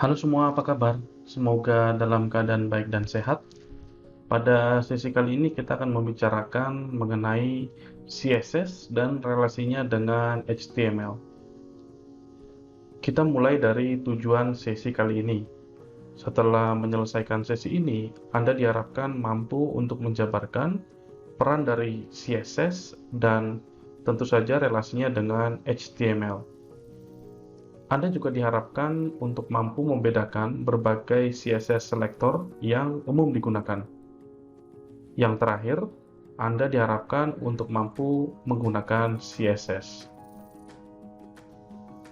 Halo semua, apa kabar? Semoga dalam keadaan baik dan sehat. Pada sesi kali ini kita akan membicarakan mengenai CSS dan relasinya dengan HTML. Kita mulai dari tujuan sesi kali ini. Setelah menyelesaikan sesi ini, Anda diharapkan mampu untuk menjabarkan peran dari CSS dan tentu saja relasinya dengan HTML. Anda juga diharapkan untuk mampu membedakan berbagai CSS selector yang umum digunakan. Yang terakhir, Anda diharapkan untuk mampu menggunakan CSS.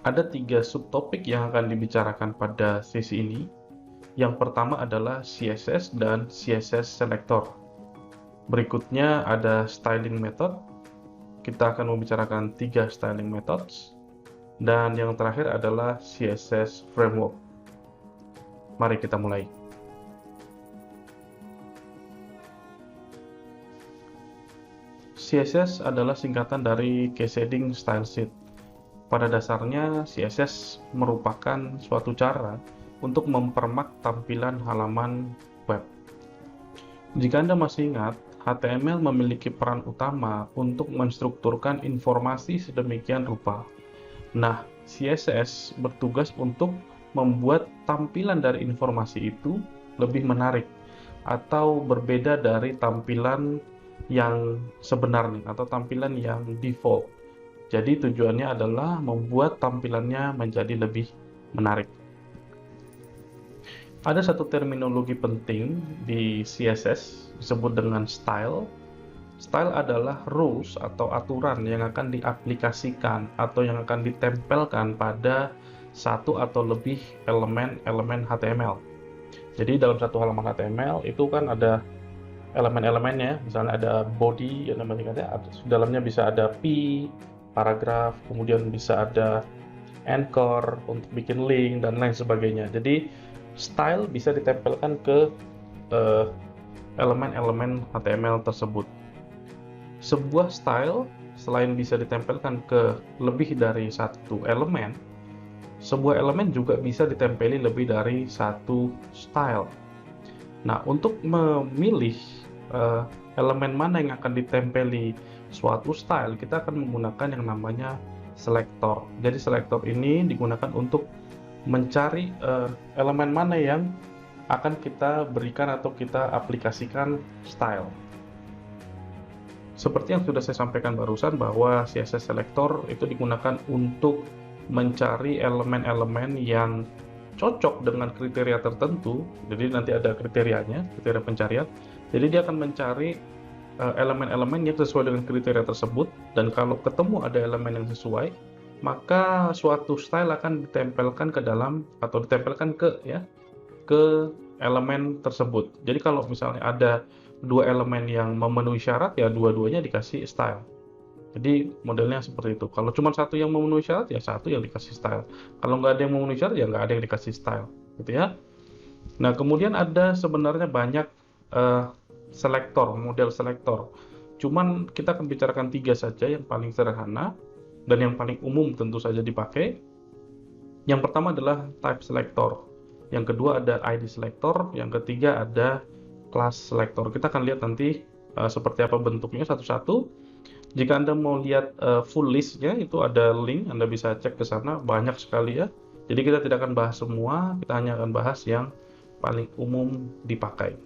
Ada 3 subtopik yang akan dibicarakan pada sesi ini. Yang pertama adalah CSS dan CSS selector. Berikutnya ada styling method. Kita akan membicarakan 3 styling methods. Dan yang terakhir adalah CSS framework. Mari kita mulai. CSS adalah singkatan dari Cascading Style Sheet. Pada dasarnya, CSS merupakan suatu cara untuk mempermak tampilan halaman web. Jika Anda masih ingat, HTML memiliki peran utama untuk menstrukturkan informasi sedemikian rupa. Nah, CSS bertugas untuk membuat tampilan dari informasi itu lebih menarik atau berbeda dari tampilan yang sebenarnya atau tampilan yang default. Jadi tujuannya adalah membuat tampilannya menjadi lebih menarik. Ada satu terminologi penting di CSS disebut dengan style. Style adalah rules atau aturan yang akan diaplikasikan atau yang akan ditempelkan pada satu atau lebih elemen-elemen HTML. Jadi dalam satu halaman HTML itu kan ada elemen-elemennya, misalnya ada body yang namanya dalamnya bisa ada P, paragraf, kemudian bisa ada anchor untuk bikin link dan lain sebagainya. Jadi style bisa ditempelkan ke elemen-elemen HTML tersebut. Sebuah style selain bisa ditempelkan ke lebih dari satu elemen, sebuah elemen juga bisa ditempeli lebih dari satu style. Nah, untuk memilih elemen mana yang akan ditempeli suatu style, kita akan menggunakan yang namanya selector. Jadi selector ini digunakan untuk mencari elemen mana yang akan kita berikan atau kita aplikasikan style. Seperti yang sudah saya sampaikan barusan bahwa CSS selector itu digunakan untuk mencari elemen-elemen yang cocok dengan kriteria tertentu. Jadi nanti ada kriterianya, kriteria pencarian. Jadi dia akan mencari elemen-elemen yang sesuai dengan kriteria tersebut, dan kalau ketemu ada elemen yang sesuai, maka suatu style akan ditempelkan ke dalam atau ditempelkan ke elemen tersebut. Jadi kalau misalnya ada dua elemen yang memenuhi syarat, ya dua-duanya dikasih style. Jadi modelnya seperti itu. Kalau cuma satu yang memenuhi syarat, ya satu yang dikasih style. Kalau nggak ada yang memenuhi syarat, ya nggak ada yang dikasih style, gitu ya. Nah, kemudian ada sebenarnya banyak selektor, model selektor. Cuman kita akan bicarakan 3 saja yang paling sederhana dan yang paling umum tentu saja dipakai. Yang pertama adalah type selector. Yang kedua ada ID selector. Yang ketiga ada class selector. Kita akan lihat nanti seperti apa bentuknya satu-satu. Jika Anda mau lihat full listnya, itu ada link, Anda bisa cek ke sana, banyak sekali ya. Jadi kita tidak akan bahas semua, kita hanya akan bahas yang paling umum dipakai.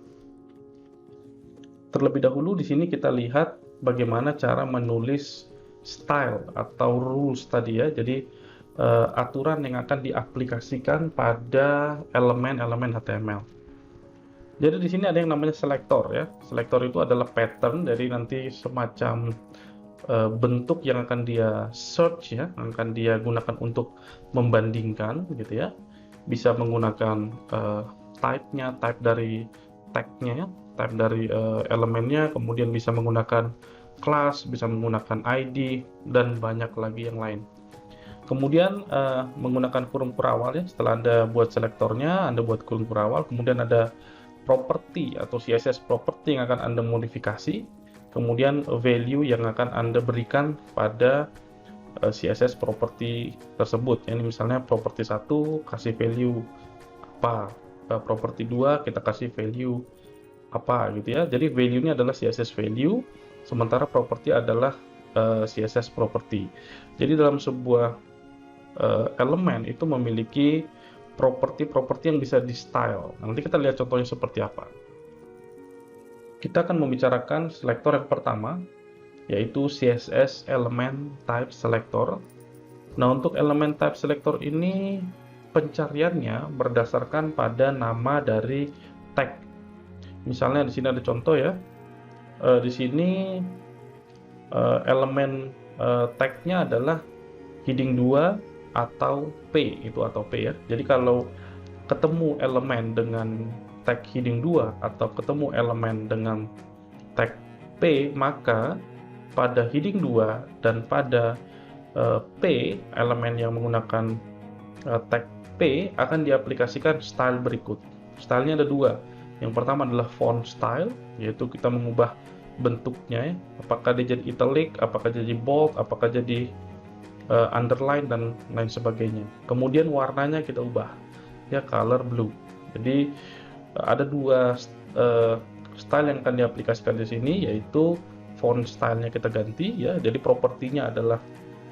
Terlebih dahulu di sini kita lihat bagaimana cara menulis style atau rules tadi ya. Jadi aturan yang akan diaplikasikan pada elemen-elemen HTML. Jadi di sini ada yang namanya selector ya. Selector itu adalah pattern, jadi nanti semacam bentuk yang akan dia search ya, akan dia gunakan untuk membandingkan gitu ya. Bisa menggunakan type-nya, type dari tag-nya ya, type dari elemennya, kemudian bisa menggunakan class, bisa menggunakan ID, dan banyak lagi yang lain. Kemudian menggunakan kurung perawal ya, setelah Anda buat selektornya, Anda buat kurung perawal, kemudian ada property atau CSS property yang akan Anda modifikasi, kemudian value yang akan Anda berikan pada CSS property tersebut. Ini misalnya property 1 kasih value apa. Properti 2 kita kasih value apa gitu ya. Jadi value-nya adalah CSS value, sementara properti adalah CSS property. Jadi dalam sebuah elemen itu memiliki properti-properti yang bisa di style. Nanti kita lihat contohnya seperti apa. Kita akan membicarakan selektor yang pertama, yaitu CSS element type selector. Nah, untuk element type selector ini pencariannya berdasarkan pada nama dari tag. Misalnya di sini ada contoh ya. Di sini elemen tagnya adalah heading 2 atau P, itu atau P ya. Jadi kalau ketemu elemen dengan tag heading 2 atau ketemu elemen dengan tag P, maka pada heading 2 dan pada P, elemen yang menggunakan tag P akan diaplikasikan style berikut. Stylenya ada dua. Yang pertama adalah font style, yaitu kita mengubah bentuknya ya. Apakah dia jadi italic, apakah jadi bold, apakah jadi underline dan lain sebagainya. Kemudian warnanya kita ubah ya, color blue. Jadi ada dua style yang akan diaplikasikan di sini, yaitu font stylenya kita ganti ya. Jadi propertinya adalah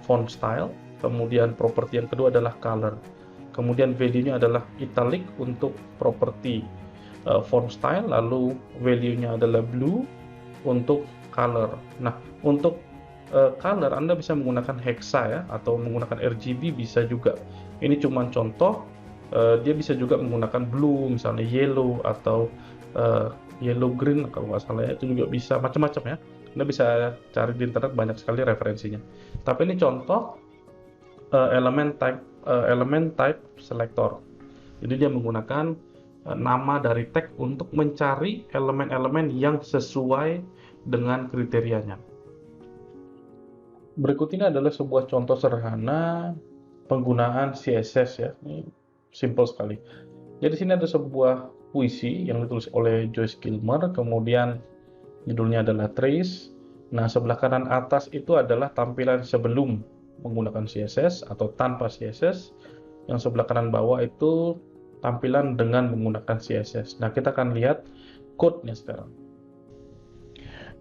font style, kemudian properti yang kedua adalah color. Kemudian value-nya adalah italic untuk properti font style, lalu value-nya adalah blue untuk color. Nah, untuk color Anda bisa menggunakan hexa ya, atau menggunakan RGB bisa juga. Ini cuma contoh, dia bisa juga menggunakan blue, misalnya yellow atau yellow green kalau nggak salah ya, itu juga bisa macam-macam ya. Anda bisa cari di internet, banyak sekali referensinya. Tapi ini contoh element type selector. Jadi dia menggunakan nama dari tag untuk mencari elemen-elemen yang sesuai dengan kriterianya. Berikut ini adalah sebuah contoh sederhana penggunaan CSS ya. Ini simple sekali. Jadi sini ada sebuah puisi yang ditulis oleh Joyce Gilmer, kemudian judulnya adalah Trace. Nah, sebelah kanan atas itu adalah tampilan sebelum menggunakan CSS atau tanpa CSS. Yang sebelah kanan bawah itu tampilan dengan menggunakan CSS. Nah, kita akan lihat code-nya sekarang.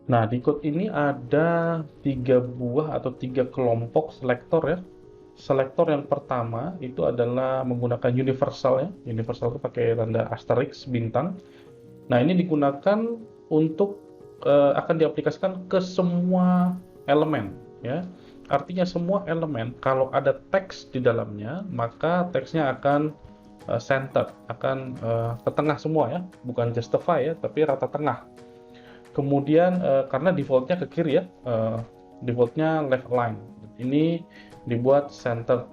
Nah, di code ini ada 3 buah atau 3 kelompok selektor ya. Selektor yang pertama itu adalah menggunakan universal ya. Universal itu pakai tanda asterisk bintang. Nah, ini digunakan untuk akan diaplikasikan ke semua elemen ya. Artinya semua elemen kalau ada teks di dalamnya, maka teksnya akan centered, akan ke tengah semua ya, bukan justify ya, tapi rata tengah. Kemudian karena defaultnya ke kiri ya, defaultnya left line. Ini dibuat center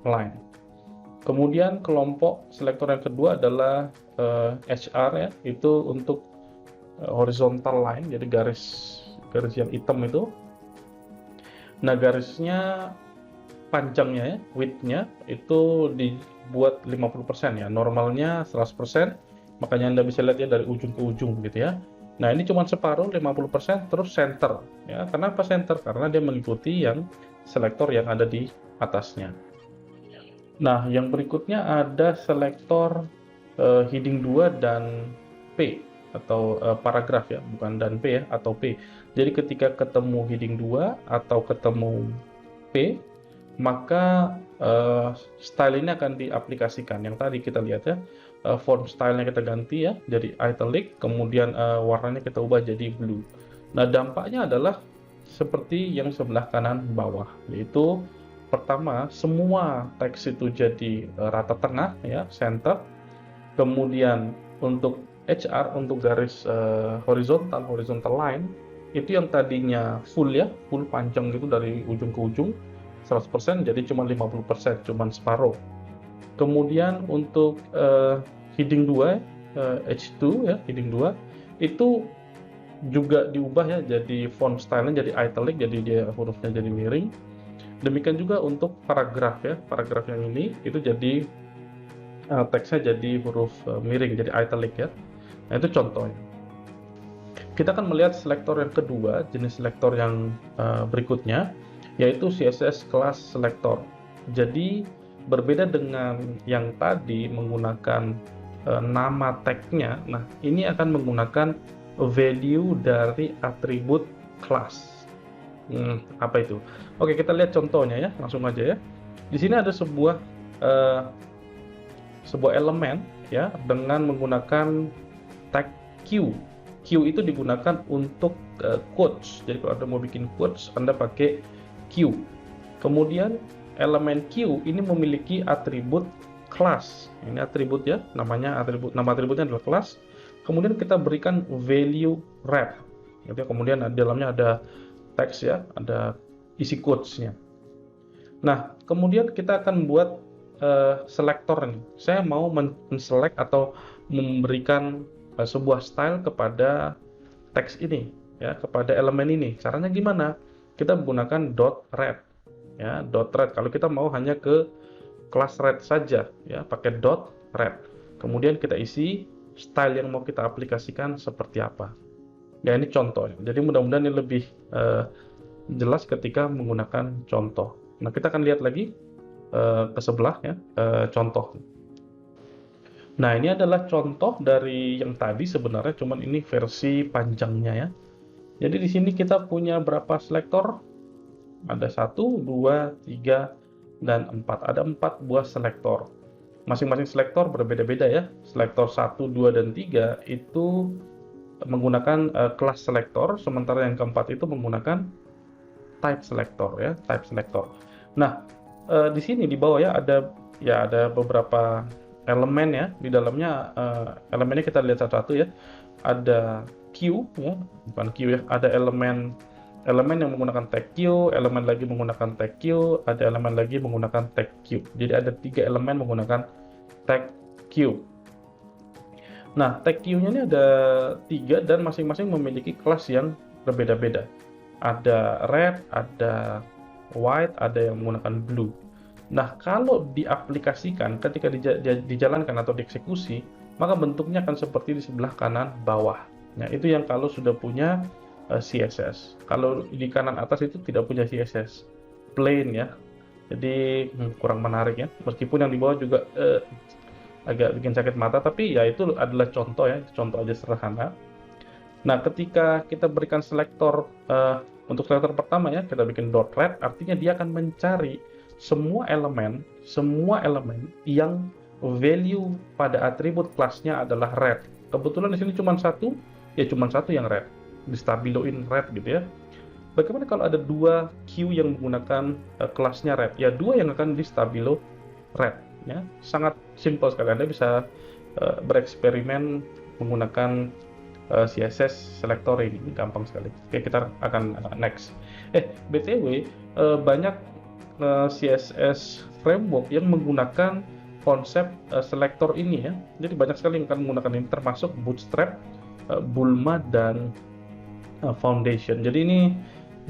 line. Kemudian kelompok selektor yang kedua adalah HR ya, itu untuk horizontal line, jadi garis yang hitam itu. Nah, garisnya panjangnya ya, width-nya itu dibuat 50% ya, normalnya 100%, makanya Anda bisa lihat ya dari ujung ke ujung gitu ya. Nah, ini cuma separuh, 50%, terus center ya. Kenapa center? Karena dia mengikuti yang selektor yang ada di atasnya. Nah, yang berikutnya ada selektor heading 2 dan P atau paragraf ya, bukan dan P ya, atau P. Jadi ketika ketemu heading 2 atau ketemu P, maka style ini akan diaplikasikan. Yang tadi kita lihat ya, font stylenya kita ganti ya, jadi italic, kemudian warnanya kita ubah jadi blue. Nah, dampaknya adalah seperti yang sebelah kanan bawah, yaitu pertama, semua teks itu jadi rata tengah ya, center. Kemudian untuk HR, untuk garis horizontal line, itu yang tadinya full ya, full panjang gitu dari ujung ke ujung 100%, jadi cuma 50%, cuma separuh. Kemudian untuk heading 2 H2 ya, heading 2 itu juga diubah ya, jadi font style-nya jadi italic, jadi dia hurufnya jadi miring. Demikian juga untuk paragraf ya, paragraf yang ini itu jadi teksnya jadi huruf miring, jadi italic ya. Nah, itu contohnya. Kita akan melihat selektor yang kedua, jenis selektor yang berikutnya, yaitu CSS class selector. Jadi berbeda dengan yang tadi menggunakan nama tag-nya. Nah, ini akan menggunakan value dari atribut class. Apa itu? Oke, kita lihat contohnya ya, langsung aja ya. Di sini ada eh, sebuah elemen ya dengan menggunakan tag Q. Q itu digunakan untuk quotes. Jadi kalau Anda mau bikin quotes, Anda pakai Q. Kemudian elemen Q ini memiliki atribut class. Ini atribut ya, nama atributnya adalah class. Kemudian kita berikan value wrap. Jadi kemudian di dalamnya ada teks ya, ada isi quotes-nya. Nah, kemudian kita akan buat selektor nih. Saya mau men-select atau memberikan sebuah style kepada teks ini, ya, kepada elemen ini. Caranya gimana? Kita menggunakan .red, ya, .red. Kalau kita mau hanya ke kelas red saja, ya, pakai .red. Kemudian kita isi style yang mau kita aplikasikan seperti apa. Ya, ini contoh. Jadi mudah-mudahan ini lebih jelas ketika menggunakan contoh. Nah, kita akan lihat lagi ke sebelah ya, contoh. Nah, ini adalah contoh dari yang tadi sebenarnya, cuman ini versi panjangnya ya. Jadi di sini kita punya berapa selektor? Ada 1, 2, 3, dan 4. Ada 4 buah selektor. Masing-masing selektor berbeda-beda ya. Selektor 1, 2, dan 3 itu menggunakan kelas selektor, sementara yang keempat itu menggunakan type selector ya, type selector. Nah, di sini di bawah ya ada beberapa elemen ya. Di dalamnya elemennya kita lihat satu-satu ya. Ada Q ya, bukan Q ya. Ada elemen yang menggunakan tag Q, elemen lagi menggunakan tag Q, ada elemen lagi menggunakan tag Q. Jadi ada 3 elemen menggunakan tag Q. Nah, tag Q-nya ini ada 3 dan masing-masing memiliki kelas yang berbeda-beda. Ada red, ada white, ada yang menggunakan blue. Nah, kalau diaplikasikan ketika dijalankan atau dieksekusi, maka bentuknya akan seperti di sebelah kanan bawah. Nah, itu yang kalau sudah punya CSS. Kalau di kanan atas itu tidak punya CSS, plain ya. Jadi kurang menarik ya. Meskipun yang di bawah juga agak bikin sakit mata, tapi ya itu adalah contoh ya, contoh aja sederhana. Nah, ketika kita berikan selektor untuk selektor pertama ya, kita bikin .red, artinya dia akan mencari semua elemen yang value pada atribut kelasnya adalah red. Kebetulan di sini cuma satu yang red, di stabiloin red gitu ya. Bagaimana kalau ada 2 Q yang menggunakan kelasnya red? Ya, 2 yang akan di stabilo red. Ya, sangat simpel sekali. Anda bisa bereksperimen menggunakan CSS selector ini gampang sekali. Oke, kita akan next. BTW banyak CSS framework yang menggunakan konsep selector ini ya. Jadi banyak sekali yang akan menggunakan ini, termasuk Bootstrap, Bulma, dan Foundation. Jadi ini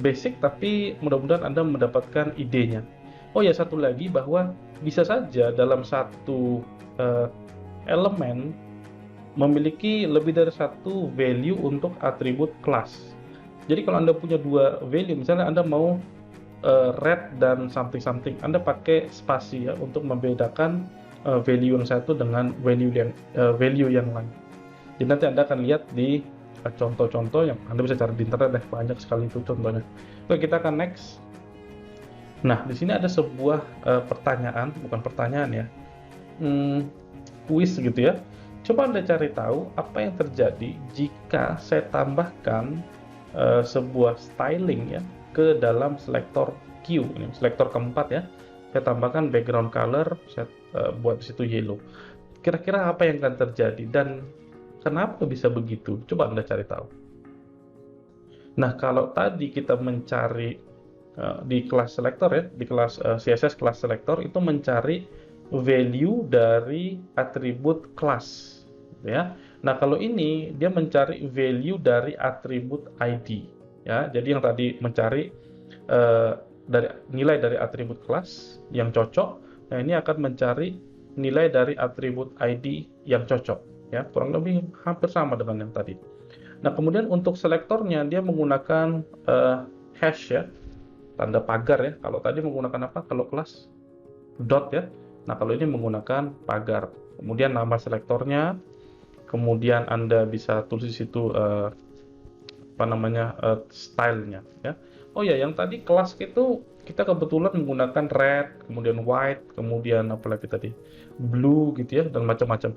basic, tapi mudah-mudahan Anda mendapatkan idenya. Oh ya, satu lagi, bahwa bisa saja dalam satu elemen memiliki lebih dari satu value untuk atribut kelas. Jadi kalau Anda punya 2 value, misalnya Anda mau red dan something, Anda pakai spasi ya untuk membedakan value yang satu dengan value yang lain. Jadi nanti Anda akan lihat di contoh-contoh yang Anda bisa cari di internet, banyak sekali itu contohnya. Oke, kita akan next. Nah, di sini ada sebuah pertanyaan, bukan pertanyaan ya, kuis gitu ya. Coba Anda cari tahu apa yang terjadi jika saya tambahkan sebuah styling ya ke dalam selektor Q, ini selektor keempat ya. Saya tambahkan background color, saya buat di situ yellow. Kira-kira apa yang akan terjadi dan kenapa bisa begitu? Coba Anda cari tahu. Nah, kalau tadi kita mencari di kelas selector ya, di kelas CSS kelas selector itu mencari value dari atribut kelas ya. Nah, kalau ini dia mencari value dari atribut ID ya. Jadi yang tadi mencari dari nilai dari atribut kelas yang cocok, nah ini akan mencari nilai dari atribut ID yang cocok ya, kurang lebih hampir sama dengan yang tadi. Nah, kemudian untuk selektornya dia menggunakan hash ya, tanda pagar ya. Kalau tadi menggunakan apa kalau kelas? dot ya. Nah, kalau ini menggunakan pagar. Kemudian nama selektornya, kemudian Anda bisa tulis di situ stylenya ya. Oh ya, yang tadi kelas itu kita kebetulan menggunakan red, kemudian white, kemudian apalagi tadi blue gitu ya, dan macam-macam.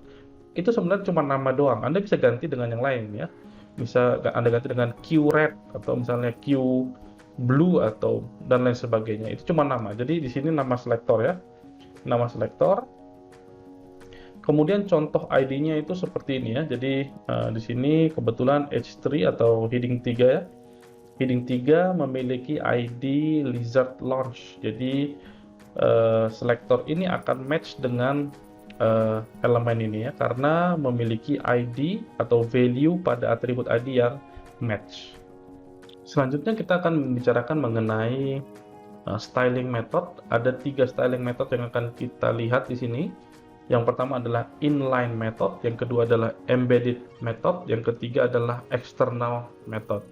Itu sebenarnya cuma nama doang. Anda bisa ganti dengan yang lain ya. Bisa Anda ganti dengan Q red atau misalnya Q blue atau dan lain sebagainya. Itu cuma nama. Jadi di sini nama selektor ya. Nama selektor. Kemudian contoh ID-nya itu seperti ini ya. Jadi di sini kebetulan H3 atau heading 3 ya. Heading 3 memiliki ID Lizard Launch. Jadi selektor ini akan match dengan elemen ini ya, karena memiliki ID atau value pada atribut ID yang match. Selanjutnya kita akan membicarakan mengenai styling method. Ada 3 styling method yang akan kita lihat di sini. Yang pertama adalah inline method, yang kedua adalah embedded method, yang ketiga adalah external method.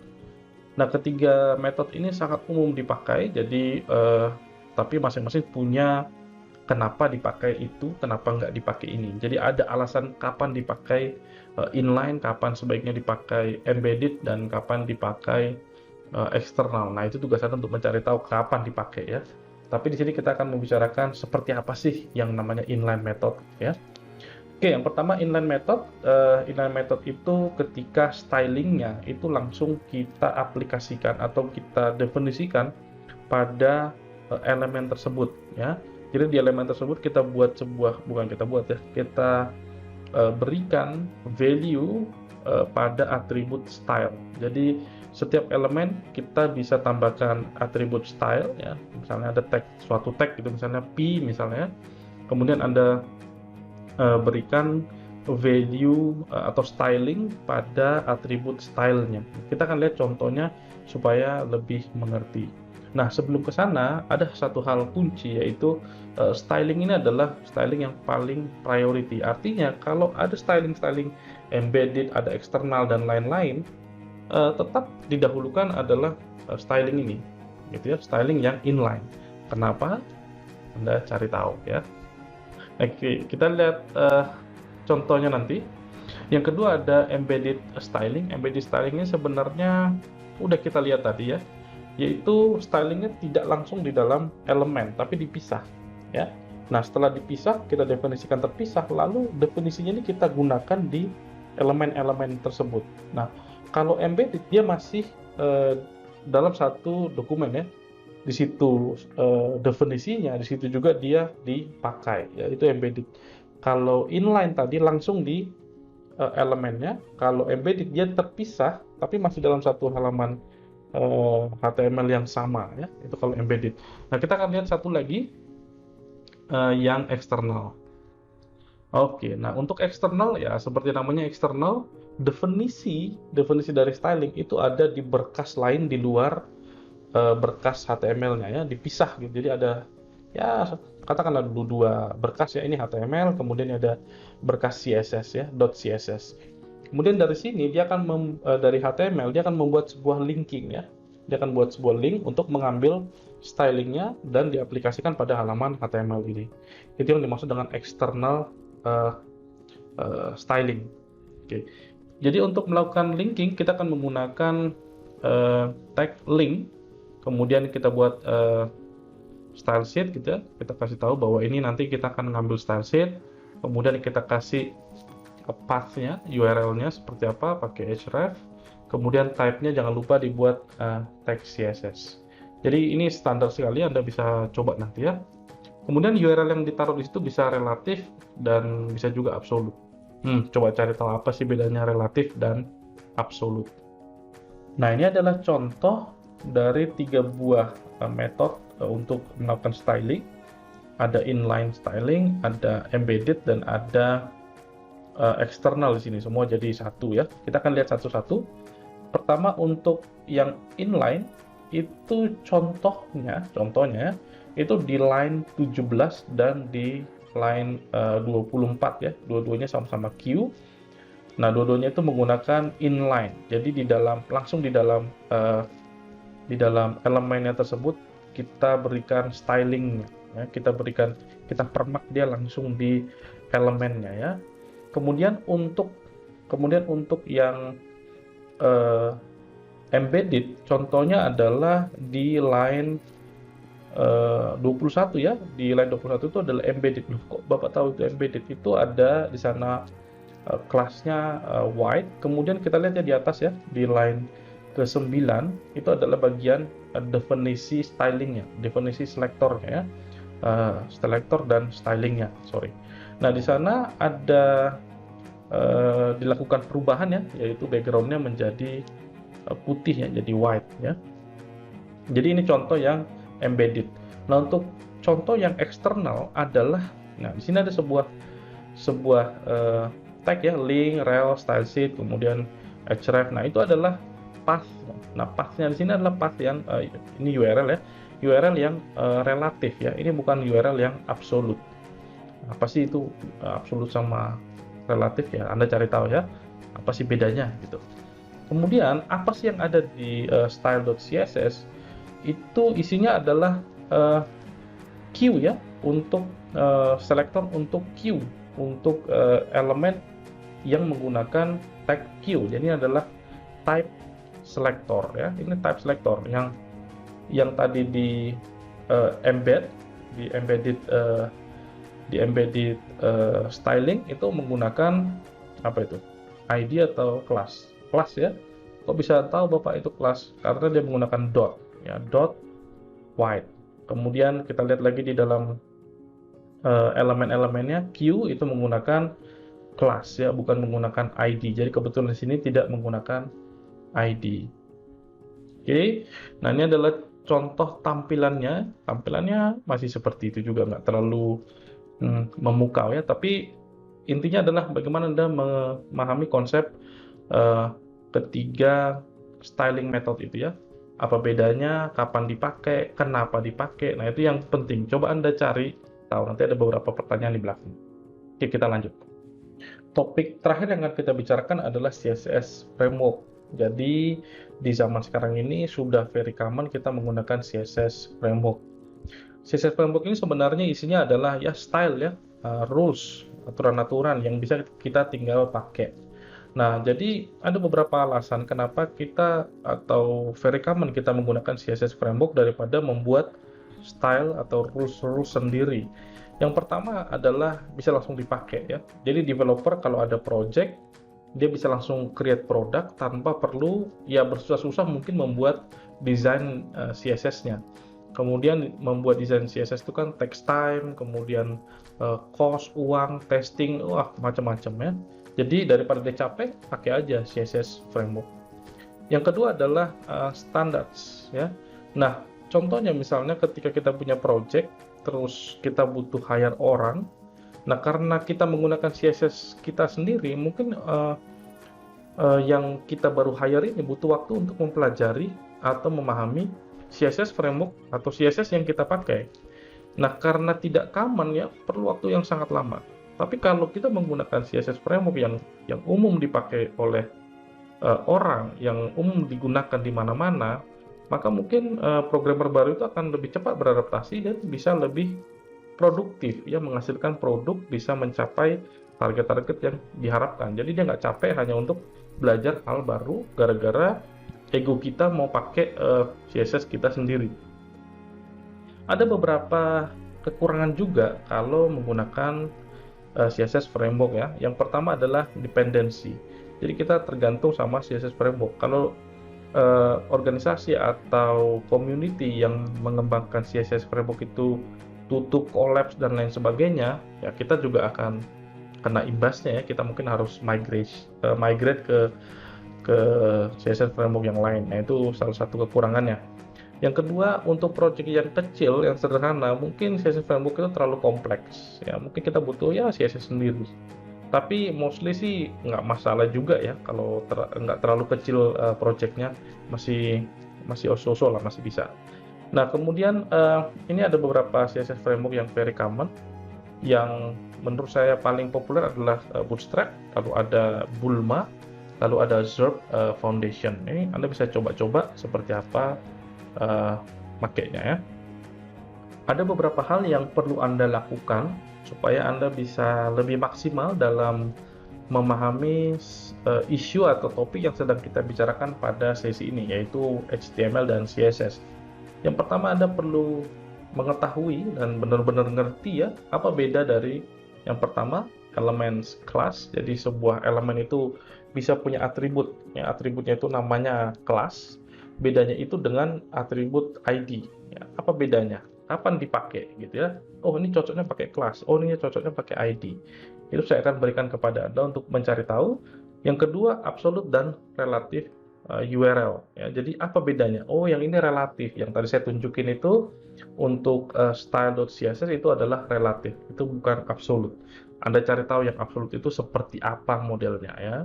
Nah, ketiga metode ini sangat umum dipakai, jadi tapi masing-masing punya kenapa dipakai itu, kenapa nggak dipakai ini. Jadi ada alasan kapan dipakai inline, kapan sebaiknya dipakai embedded, dan kapan dipakai eksternal. Nah, itu tugas Anda untuk mencari tahu kapan dipakai ya. Tapi di sini kita akan membicarakan seperti apa sih yang namanya inline method ya. Oke, yang pertama inline method. Inline method itu ketika stylingnya itu langsung kita aplikasikan atau kita definisikan pada elemen tersebut ya. Jadi di elemen tersebut kita buat kita berikan value pada atribut style. Jadi setiap elemen kita bisa tambahkan atribut style ya. Misalnya ada suatu tag gitu, misalnya P misalnya. Kemudian Anda berikan value atau styling pada atribut stylenya. Kita akan lihat contohnya supaya lebih mengerti. Nah, sebelum ke sana ada satu hal kunci, yaitu styling ini adalah styling yang paling priority. Artinya kalau ada styling embedded, ada eksternal dan lain-lain, tetap didahulukan adalah styling ini, gitu ya, styling yang inline. Kenapa? Anda cari tahu ya. Oke, kita lihat contohnya nanti. Yang kedua ada embedded styling. Embedded stylingnya sebenarnya udah kita lihat tadi ya, yaitu stylingnya tidak langsung di dalam elemen, tapi dipisah ya. Nah, setelah dipisah, kita definisikan terpisah, lalu definisinya ini kita gunakan di elemen-elemen tersebut. Nah, kalau embedded dia masih dalam satu dokumen ya. Di situ definisinya, di situ juga dia dipakai ya, itu embedded. Kalau inline tadi langsung di elemennya, kalau embedded dia terpisah tapi masih dalam satu halaman HTML yang sama ya, itu kalau embedded. Nah, kita akan lihat satu lagi yang eksternal. Oke, nah untuk eksternal ya seperti namanya eksternal, definisi dari styling itu ada di berkas lain di luar berkas HTML-nya ya, dipisah gitu. Jadi ada ya katakanlah dulu 2 berkas ya, ini HTML, kemudian ada berkas CSS ya, .css. Kemudian dari sini dia akan dari HTML dia akan membuat sebuah linking ya. Dia akan buat sebuah link untuk mengambil stylingnya dan diaplikasikan pada halaman HTML ini. Itu yang dimaksud dengan external styling. Oke. Jadi untuk melakukan linking kita akan menggunakan tag link. Kemudian kita buat style sheet gitu ya. Kita kasih tahu bahwa ini nanti kita akan ngambil style sheet. Kemudian kita kasih path-nya, URL-nya seperti apa, pakai href. Kemudian type-nya jangan lupa dibuat tag CSS. Jadi ini standar sekali, Anda bisa coba nanti ya. Kemudian URL yang ditaruh di situ bisa relatif dan bisa juga absolut. Coba cari tahu apa sih bedanya relatif dan absolut. Nah, ini adalah contoh dari 3 buah metode untuk melakukan styling. Ada inline styling, ada embedded, dan ada eksternal di sini. Semua jadi satu ya. Kita akan lihat satu-satu. Pertama untuk yang inline itu contohnya itu di line 17 dan di line 24 ya. Dua-duanya sama-sama Q. Nah, dua-duanya itu menggunakan inline. Jadi langsung di dalam elemennya tersebut kita berikan styling ya. Kita permak dia langsung di elemennya ya. Kemudian untuk yang embedded, contohnya adalah di line 21 ya. Di line 21 itu adalah embedded. Loh, kok Bapak tahu itu embedded? Itu ada di sana kelasnya white. Kemudian kita lihat ya di atas ya, di line ke-9 itu adalah bagian definisi stylingnya, definisi selektornya ya. Selektor dan stylingnya, sorry. Nah, di sana ada dilakukan perubahan ya, yaitu backgroundnya menjadi putih ya, jadi white ya. Jadi ini contoh yang embedded. Nah, untuk contoh yang eksternal adalah, nah di sini ada sebuah tag ya, link, rel, style sheet, kemudian href. Nah, itu adalah path. Nah, pathnya di sini adalah path yang ini URL ya, URL yang relatif ya. Ini bukan URL yang absolut. Apa sih itu absolut sama relatif ya? Anda cari tahu ya. Apa sih bedanya gitu. Kemudian apa sih yang ada di style.css? Itu isinya adalah queue ya, untuk selektor untuk queue, untuk elemen yang menggunakan tag queue. Jadi ini adalah type selector ya. Ini type selector yang tadi di embedded styling itu menggunakan apa itu? ID atau kelas ya. Kok bisa tahu Bapak itu kelas? Karena dia menggunakan dot ya, dot white. Kemudian kita lihat lagi di dalam elemen-elemennya, Q itu menggunakan kelas ya, bukan menggunakan ID. Jadi kebetulan di sini tidak menggunakan ID. Oke, nah ini adalah contoh tampilannya. Tampilannya masih seperti itu juga, nggak terlalu memukau ya. Tapi intinya adalah bagaimana Anda memahami konsep ketiga styling method itu ya. Apa bedanya, kapan dipakai, kenapa dipakai. Nah, itu yang penting. Coba Anda cari tahu. Nanti ada beberapa pertanyaan di belakang. Oke, kita lanjut. Topik terakhir yang akan kita bicarakan adalah CSS framework. Jadi, di zaman sekarang ini sudah very common kita menggunakan CSS framework. CSS framework ini sebenarnya isinya adalah ya style ya, rules, aturan-aturan yang bisa kita tinggal pakai. Nah, jadi ada beberapa alasan kenapa kita atau very common kita menggunakan CSS framework daripada membuat style atau rules sendiri. Yang pertama adalah bisa langsung dipakai ya. Jadi developer kalau ada project, dia bisa langsung create produk tanpa perlu ya bersusah-susah mungkin membuat desain CSS-nya. Kemudian membuat desain CSS itu kan takes time, kemudian cost, uang, testing, wah macam-macam ya. Jadi daripada dia capek, pakai aja CSS framework. Yang kedua adalah standards ya. Nah, contohnya misalnya ketika kita punya project, terus kita butuh hire orang. Nah, karena kita menggunakan CSS kita sendiri, mungkin yang kita baru hire ini butuh waktu untuk mempelajari atau memahami CSS framework atau CSS yang kita pakai. Nah, karena tidak common ya, perlu waktu yang sangat lama. Tapi kalau kita menggunakan CSS framework yang umum dipakai oleh orang, yang umum digunakan di mana-mana, maka mungkin programmer baru itu akan lebih cepat beradaptasi dan bisa lebih produktif, ya menghasilkan produk, bisa mencapai target-target yang diharapkan. Jadi dia nggak capek hanya untuk belajar hal baru gara-gara ego kita mau pakai CSS kita sendiri. Ada beberapa kekurangan juga kalau menggunakan CSS framework ya. Yang pertama adalah dependency. Jadi kita tergantung sama CSS framework. Kalau organisasi atau community yang mengembangkan CSS framework itu tutup, collapse dan lain sebagainya, ya kita juga akan kena imbasnya ya. Kita mungkin harus migrate ke CSS framework yang lain. Nah, itu salah satu kekurangannya. Yang kedua, untuk project yang kecil, yang sederhana, mungkin CSS framework itu terlalu kompleks. Ya, mungkin kita butuh ya CSS sendiri. Tapi mostly sih nggak masalah juga ya, kalau nggak terlalu kecil projectnya, masih oso-oso lah, masih bisa. Nah, kemudian ini ada beberapa CSS framework yang very common. Yang menurut saya paling populer adalah Bootstrap, lalu ada Bulma, lalu ada Zurb Foundation. Ini Anda bisa coba-coba seperti apa makainya ya. Ada beberapa hal yang perlu Anda lakukan supaya Anda bisa lebih maksimal dalam memahami isu atau topik yang sedang kita bicarakan pada sesi ini, yaitu HTML dan CSS. Yang pertama, Anda perlu mengetahui dan benar-benar ngerti ya, apa beda dari yang pertama, elements class. Jadi sebuah elemen itu bisa punya atribut, ya, atributnya itu namanya class. Bedanya itu dengan atribut ID. Ya, apa bedanya? Kapan dipakai gitu ya? Oh, ini cocoknya pakai class. Oh, ini cocoknya pakai ID. Itu saya akan berikan kepada Anda untuk mencari tahu. Yang kedua, absolute dan relatif URL. Ya, jadi apa bedanya? Oh, yang ini relatif. Yang tadi saya tunjukin itu untuk style.css itu adalah relatif. Itu bukan absolute. Anda cari tahu yang absolute itu seperti apa modelnya ya.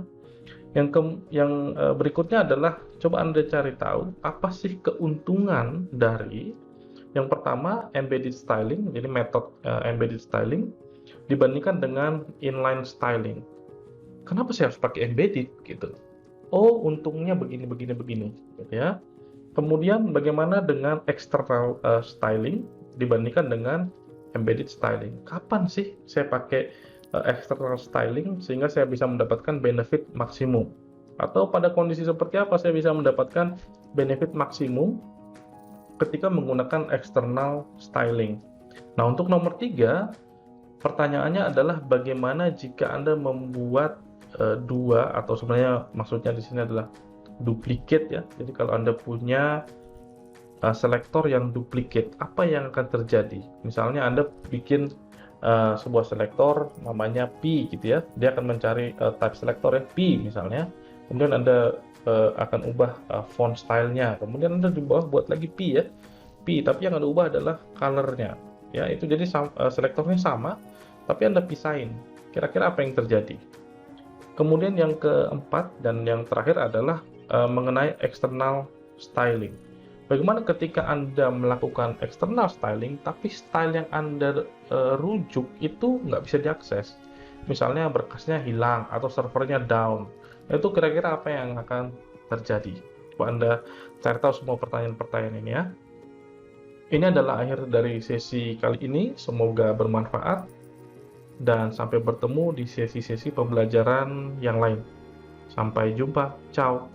Yang berikutnya adalah coba Anda cari tahu apa sih keuntungan dari yang pertama embedded styling, jadi metode embedded styling dibandingkan dengan inline styling. Kenapa saya harus pakai embedded gitu? Oh, untungnya begini begini begini, gitu ya. Kemudian bagaimana dengan external styling dibandingkan dengan embedded styling? Kapan sih saya pakai external styling sehingga saya bisa mendapatkan benefit maksimum? Atau pada kondisi seperti apa saya bisa mendapatkan benefit maksimum ketika menggunakan external styling? Nah, untuk nomor 3, pertanyaannya adalah bagaimana jika Anda membuat dua, atau sebenarnya maksudnya di sini adalah duplicate ya. Jadi kalau Anda punya selektor yang duplicate, apa yang akan terjadi? Misalnya Anda bikin sebuah selektor namanya P gitu ya. Dia akan mencari type selektor ya P misalnya. Kemudian Anda akan ubah font stylenya. Kemudian Anda di bawah buat lagi P ya. P, tapi yang Anda ubah adalah colornya. Ya, itu jadi selektornya sama, tapi Anda pisahin. Kira-kira apa yang terjadi? Kemudian yang keempat dan yang terakhir adalah mengenai external styling. Bagaimana ketika Anda melakukan external styling, tapi style yang Anda rujuk itu nggak bisa diakses? Misalnya berkasnya hilang atau servernya down. Itu kira-kira apa yang akan terjadi? Coba Anda cari tahu semua pertanyaan-pertanyaan ini ya. Ini adalah akhir dari sesi kali ini, semoga bermanfaat dan sampai bertemu di sesi-sesi pembelajaran yang lain. Sampai jumpa, ciao.